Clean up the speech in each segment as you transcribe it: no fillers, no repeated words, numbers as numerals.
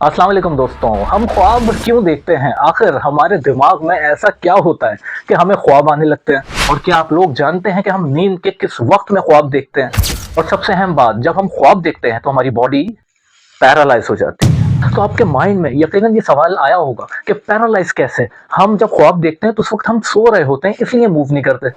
अस्सलाम वालेकुम दोस्तों। हम ख्वाब क्यों देखते हैं? आखिर हमारे दिमाग में ऐसा क्या होता है कि हमें ख्वाब आने लगते हैं? और क्या आप लोग जानते हैं कि हम नींद के किस वक्त में ख्वाब देखते हैं? और सबसे अहम बात, जब हम ख्वाब देखते हैं तो हमारी बॉडी पैरालाइज हो जाती है। तो आपके माइंड में यकीनन ये सवाल आया होगा कि पैरालाइज कैसे? हम जब ख्वाब देखते हैं तो उस वक्त हम सो रहे होते हैं, इसलिए मूव नहीं करते।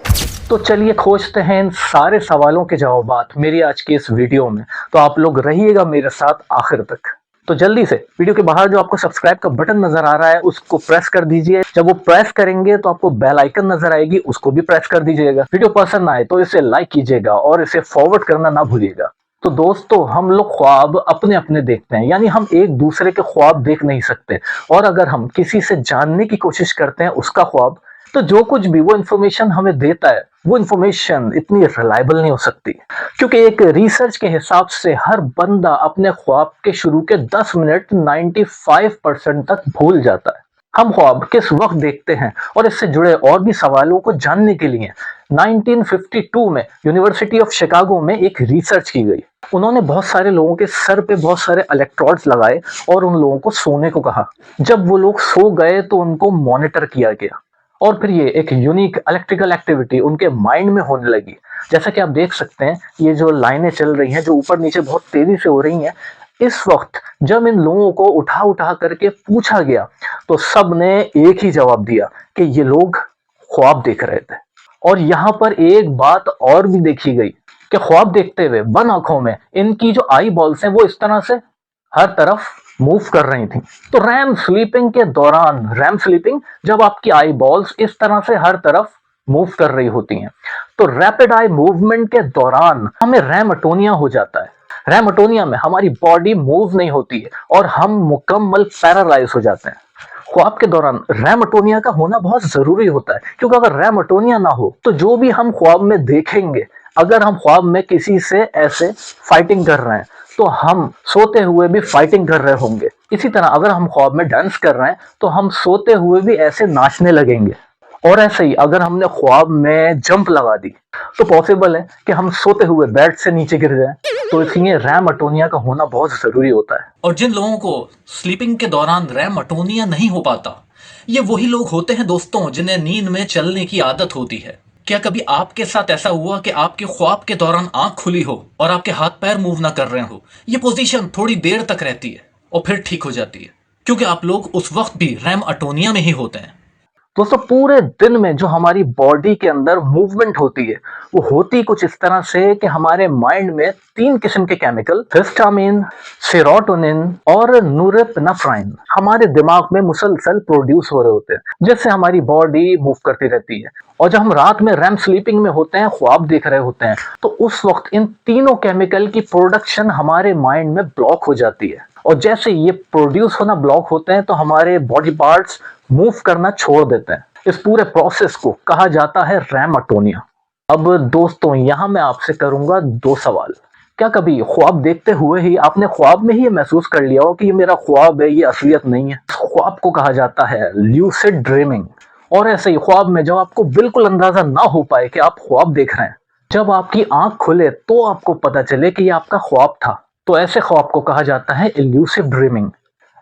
तो चलिए खोजते हैं इन सारे सवालों के जवाबात मेरी आज की इस वीडियो में। तो आप लोग रहिएगा मेरे साथ आखिर तक। तो जल्दी से वीडियो के बाहर जो आपको सब्सक्राइब का बटन नजर आ रहा है उसको प्रेस कर दीजिए। जब वो प्रेस करेंगे तो आपको बेल आइकन नजर आएगी, उसको भी प्रेस कर दीजिएगा। वीडियो पसंद आए तो इसे लाइक कीजिएगा और इसे फॉरवर्ड करना ना भूलिएगा। तो दोस्तों, हम लोग ख्वाब अपने अपने देखते हैं, यानी हम एक दूसरे के ख्वाब देख नहीं सकते। और अगर हम किसी से जानने की कोशिश करते हैं उसका ख्वाब, तो जो कुछ भी वो इंफॉर्मेशन हमें देता है वो इंफॉर्मेशन इतनी रिलायबल नहीं हो सकती। क्योंकि एक रिसर्च के हिसाब से हर बंदा अपने ख्वाब के शुरू के 10 मिनट 95% तक भूल जाता है। हम ख्वाब किस वक्त देखते हैं और इससे जुड़े और भी सवालों को जानने के लिए 1952 में यूनिवर्सिटी ऑफ शिकागो में एक रिसर्च की गई। उन्होंने बहुत सारे लोगों के सर पे बहुत सारे इलेक्ट्रोड्स लगाए और उन लोगों को सोने को कहा। जब वो लोग सो गए तो उनको मॉनिटर किया गया और फिर ये एक यूनिक इलेक्ट्रिकल एक्टिविटी उनके माइंड में होने लगी। जैसा कि आप देख सकते हैं, ये जो लाइनें चल रही हैं जो ऊपर नीचे बहुत तेजी से हो रही हैं, इस वक्त जब इन लोगों को उठा उठा करके पूछा गया तो सब ने एक ही जवाब दिया कि ये लोग ख्वाब देख रहे थे। और यहाँ पर एक बात और भी देखी गई कि ख्वाब देखते हुए बंद आंखों में इनकी जो आई बॉल्स हैं वो इस तरह से हर तरफ मूव कर रही थी। तो रैम स्लीपिंग के दौरान, रैम स्लीपिंग जब आपकी आई बॉल्स इस तरह से हर तरफ मूव कर रही होती हैं, तो रैपिड आई मूवमेंट के दौरान हमें रैमटोनिया हो जाता है। रैमटोनिया में हमारी बॉडी मूव नहीं होती है और हम मुकम्मल पैरालाइज हो जाते हैं। ख्वाब के दौरान रैमटोनिया का होना बहुत जरूरी होता है, क्योंकि अगर रैमटोनिया ना हो तो जो भी हम ख्वाब में देखेंगे, अगर हम ख्वाब में किसी से ऐसे फाइटिंग कर रहे हैं तो हम सोते हुए भी फाइटिंग कर रहे होंगे। इसी तरह अगर हम ख्वाब में डांस कर रहे हैं तो हम सोते हुए भी ऐसे नाचने लगेंगे। और ऐसे ही अगर हमने ख्वाब में जंप लगा दी तो पॉसिबल है कि हम सोते हुए बेड से नीचे गिर जाएं। तो इसलिए रैमटोनिया का होना बहुत जरूरी होता है। और जिन लोगों को स्लीपिंग के दौरान रैमटोनिया नहीं हो पाता, ये वही लोग होते हैं दोस्तों जिन्हें नींद में चलने की आदत होती है। क्या कभी आपके साथ ऐसा हुआ कि आपके ख्वाब के दौरान आंख खुली हो और आपके हाथ पैर मूव ना कर रहे हो? ये पोजीशन थोड़ी देर तक रहती है और फिर ठीक हो जाती है, क्योंकि आप लोग उस वक्त भी रैमटोनिया में ही होते हैं। दोस्तों, पूरे दिन में जो हमारी बॉडी के अंदर मूवमेंट होती है वो होती कुछ इस तरह से कि हमारे माइंड में 3 किस्म के केमिकल, हिस्टामिन, सेरोटोनिन और नोरेपेनेफ्राइन, हमारे दिमाग में मुसलसल प्रोड्यूस हो रहे होते हैं, जिससे हमारी बॉडी मूव करती रहती है। और जब हम रात में रैम स्लीपिंग में होते हैं, ख्वाब देख रहे होते हैं, तो उस वक्त इन तीनों केमिकल की प्रोडक्शन हमारे माइंड में ब्लॉक हो जाती है। और जैसे ये प्रोड्यूस होना ब्लॉक होते हैं तो हमारे बॉडी पार्ट्स मूव करना छोड़ देते हैं। इस पूरे प्रोसेस को कहा जाता है रैमटोनिया। अब दोस्तों, यहां मैं आपसे करूंगा 2 सवाल। क्या कभी ख्वाब देखते हुए ही आपने ख्वाब में ही ये महसूस कर लिया हो कि ये मेरा ख्वाब है, ये असलियत नहीं है? ख्वाब को कहा जाता है ल्यूसिड ड्रीमिंग। और ऐसे ही ख्वाब में जब आपको बिल्कुल अंदाजा ना हो पाए कि आप ख्वाब देख रहे हैं, जब आपकी आंख खुले तो आपको पता चले कि ये आपका ख्वाब था, तो ऐसे ख्वाब को कहा जाता है इल्यूसिव ड्रीमिंग।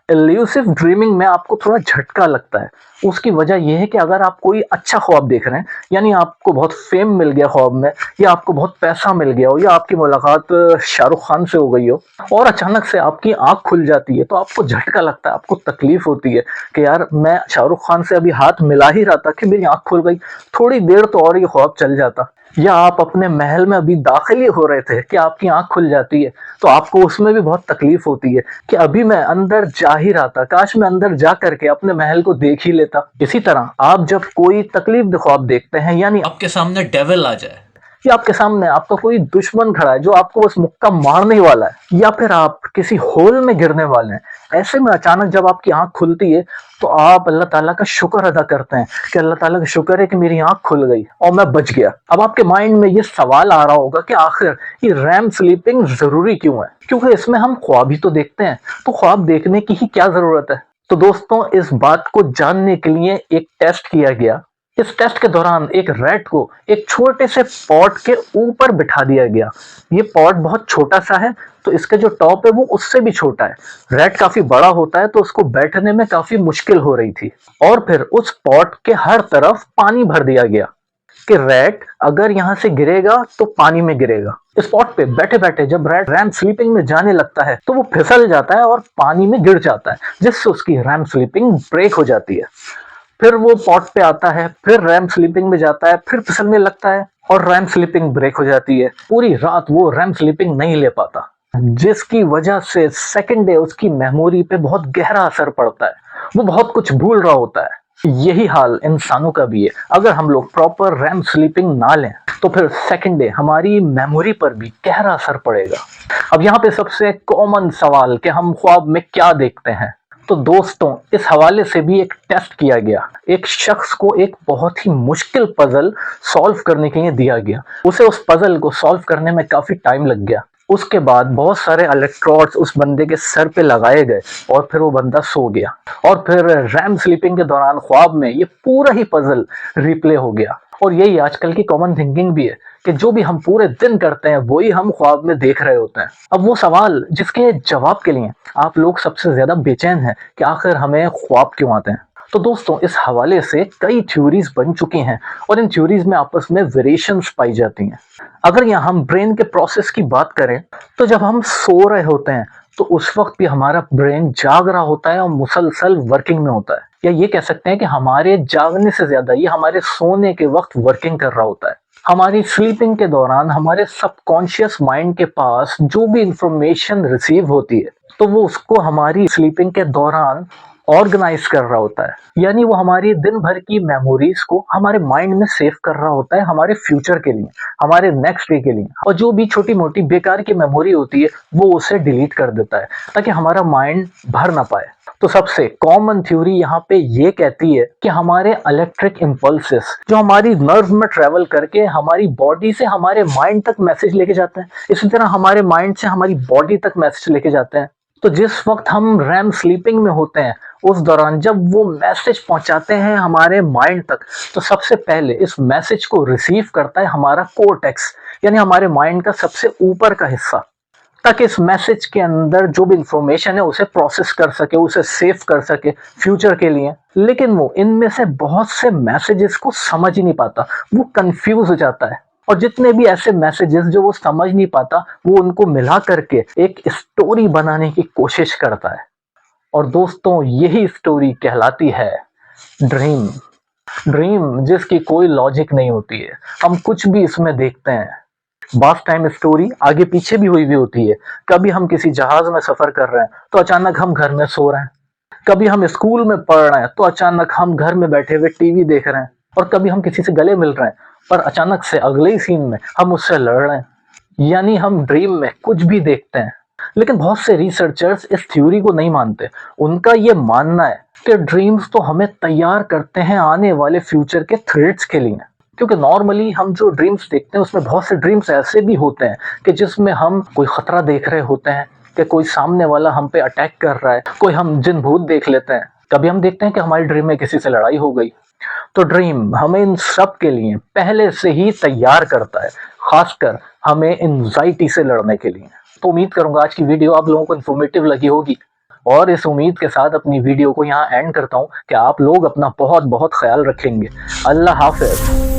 इल्यूसिव ड्रीमिंग में आपको थोड़ा झटका लगता है। उसकी वजह यह है कि अगर आप कोई अच्छा ख्वाब देख रहे हैं, यानी आपको बहुत फेम मिल गया ख्वाब में, या आपको बहुत पैसा मिल गया हो, या आपकी मुलाकात शाहरुख खान से हो गई हो और अचानक से आपकी आंख खुल जाती है, तो आपको झटका लगता है, आपको तकलीफ होती है कि यार मैं शाहरुख खान से अभी हाथ मिला ही रहा था कि मेरी आंख खुल गई, थोड़ी देर तो और ये ख्वाब चल जाता। या आप अपने महल में अभी दाखिल ही हो रहे थे कि आपकी आंख खुल जाती है, तो आपको उसमें भी बहुत तकलीफ होती है कि अभी मैं अंदर जा ही रहा था, काश मैं अंदर जा करके अपने महल को देख ही लेता। इसी तरह आप जब कोई तकलीफ ख्वाब देखते हैं, यानी आपके सामने डेविल आ जाए, कि आपके सामने आपका कोई दुश्मन खड़ा है जो आपको बस मुक्का मारने ही वाला है, या फिर आप किसी होल में गिरने वाले हैं, ऐसे में अचानक जब आपकी आंख खुलती है तो आप अल्लाह ताला का शुक्र अदा करते हैं कि अल्लाह ताला का शुक्र है कि मेरी आंख खुल गई और मैं बच गया। अब आपके माइंड में ये सवाल आ रहा होगा कि आखिर ये रैम स्लीपिंग जरूरी क्यों है? क्योंकि इसमें हम ख्वाब ही तो देखते हैं, तो ख्वाब देखने की ही क्या जरूरत है? तो दोस्तों, इस बात को जानने के लिए एक टेस्ट किया गया। इस टेस्ट के दौरान एक रैट को एक छोटे से पॉट के ऊपर बिठा दिया गया। ये पॉट बहुत छोटा सा है, तो इसका जो टॉप है वो उससे भी छोटा है। रैट काफी बड़ा होता है तो उसको बैठने में काफी मुश्किल हो रही थी। और फिर उस पॉट के हर तरफ पानी भर दिया गया कि रैट अगर यहाँ से गिरेगा तो पानी में गिरेगा। इस पॉट पे बैठे बैठे जब रैट रैम स्लीपिंग में जाने लगता है तो वो फिसल जाता है और पानी में गिर जाता है, जिससे उसकी रैम स्लीपिंग ब्रेक हो जाती है। फिर वो पॉट पे आता है, फिर रैम स्लीपिंग में जाता है, फिर फिसलने लगता है और रैम स्लीपिंग ब्रेक हो जाती है। पूरी रात वो रैम स्लीपिंग नहीं ले पाता, जिसकी वजह से सेकंड डे उसकी मेमोरी पे बहुत गहरा असर पड़ता है। वो बहुत कुछ भूल रहा होता है। यही हाल इंसानों का भी है। अगर हम लोग प्रॉपर रैम स्लीपिंग ना लें तो फिर सेकंड डे हमारी मेमोरी पर भी गहरा असर पड़ेगा। अब यहाँ पे सबसे कॉमन सवाल कि हम ख्वाब में क्या देखते हैं, तो दोस्तों इस हवाले से भी एक टेस्ट किया गया। एक शख्स को एक बहुत ही मुश्किल पजल सॉल्व करने के लिए दिया गया। उसे उस पजल को सॉल्व करने में काफी टाइम लग गया। उसके बाद बहुत सारे इलेक्ट्रोड्स उस बंदे के सर पे लगाए गए और फिर वो बंदा सो गया। और फिर रैम स्लीपिंग के दौरान ख्वाब में ये पूरा ही पजल रिप्ले हो गया। और यही आजकल की कॉमन थिंकिंग भी है कि जो भी हम पूरे दिन करते हैं वही हम ख्वाब में देख रहे होते हैं। अब वो सवाल जिसके जवाब के लिए आप लोग सबसे ज्यादा बेचैन हैं कि आखिर हमें ख्वाब क्यों आते हैं, तो दोस्तों इस हवाले से कई थ्योरीज बन चुकी हैं और इन थ्योरीज में आपस में वेरिएशंस पाई जाती हैं। अगर यहाँ हम ब्रेन के प्रोसेस की बात करें तो जब हम सो रहे होते हैं तो उस वक्त भी हमारा ब्रेन जाग रहा होता है और मुसलसल वर्किंग में होता है, या ये कह सकते हैं कि हमारे जागने से ज्यादा ये हमारे सोने के वक्त वर्किंग कर रहा होता है। हमारी स्लीपिंग के दौरान हमारे सबकॉन्शियस माइंड के पास जो भी इंफॉर्मेशन रिसीव होती है तो वो उसको हमारी स्लीपिंग के दौरान ऑर्गेनाइज कर रहा होता है, यानी वो हमारी दिन भर की मेमोरीज को हमारे माइंड में सेव कर रहा होता है हमारे फ्यूचर के लिए, हमारे नेक्स्ट डे के लिए। और जो भी छोटी मोटी बेकार की मेमोरी होती है वो उसे डिलीट कर देता है ताकि हमारा माइंड भर ना पाए। तो सबसे कॉमन थ्योरी यहाँ पे ये कहती है कि हमारे इलेक्ट्रिक इम्पल्सेस जो हमारी नर्व में ट्रेवल करके हमारी बॉडी से हमारे माइंड तक मैसेज लेके जाते हैं, इसी तरह हमारे माइंड से हमारी बॉडी तक मैसेज लेके जाते हैं। तो जिस वक्त हम रैम स्लीपिंग में होते हैं उस दौरान जब वो मैसेज पहुंचाते हैं हमारे माइंड तक, तो सबसे पहले इस मैसेज को रिसीव करता है हमारा कोर्टेक्स, यानी हमारे माइंड का सबसे ऊपर का हिस्सा, ताकि इस मैसेज के अंदर जो भी इंफॉर्मेशन है उसे प्रोसेस कर सके, उसे सेव कर सके फ्यूचर के लिए। लेकिन वो इनमें से बहुत से मैसेजेस को समझ ही नहीं पाता, वो कंफ्यूज हो जाता है। और जितने भी ऐसे मैसेजेस जो वो समझ नहीं पाता वो उनको मिला करके एक स्टोरी बनाने की कोशिश करता है। और दोस्तों यही स्टोरी कहलाती है ड्रीम। ड्रीम जिसकी कोई लॉजिक नहीं होती है, हम कुछ भी इसमें देखते हैं। बास टाइम स्टोरी आगे पीछे भी हुई होती है। कभी हम किसी जहाज में सफर कर रहे हैं तो अचानक हम घर में सो रहे हैं, कभी हम स्कूल में पढ़ रहे हैं तो अचानक हम घर में बैठे हुए टीवी देख रहे हैं, और कभी हम किसी से गले मिल रहे हैं पर अचानक से अगले ही सीन में हम उससे लड़ रहे हैं। यानी हम ड्रीम में कुछ भी देखते हैं। लेकिन बहुत से रिसर्चर्स इस थ्योरी को नहीं मानते। उनका ये मानना है कि ड्रीम्स तो हमें तैयार करते हैं आने वाले फ्यूचर के थ्रेट्स के लिए, क्योंकि नॉर्मली हम जो ड्रीम्स देखते हैं उसमें बहुत से ड्रीम्स ऐसे भी होते हैं कि जिसमें हम कोई खतरा देख रहे होते हैं कि कोई सामने वाला हम पे अटैक कर रहा है, कोई हम जिन भूत देख लेते हैं, कभी हम देखते हैं कि हमारी ड्रीम में किसी से लड़ाई हो गई। तो ड्रीम हमें इन सब के लिए पहले से ही तैयार करता है, खासकर हमें एंजाइटी से लड़ने के लिए। तो उम्मीद करूंगा आज की वीडियो आप लोगों को इन्फॉर्मेटिव लगी होगी, और इस उम्मीद के साथ अपनी वीडियो को यहाँ एंड करता हूँ कि आप लोग अपना बहुत बहुत ख्याल रखेंगे। अल्लाह हाफिज।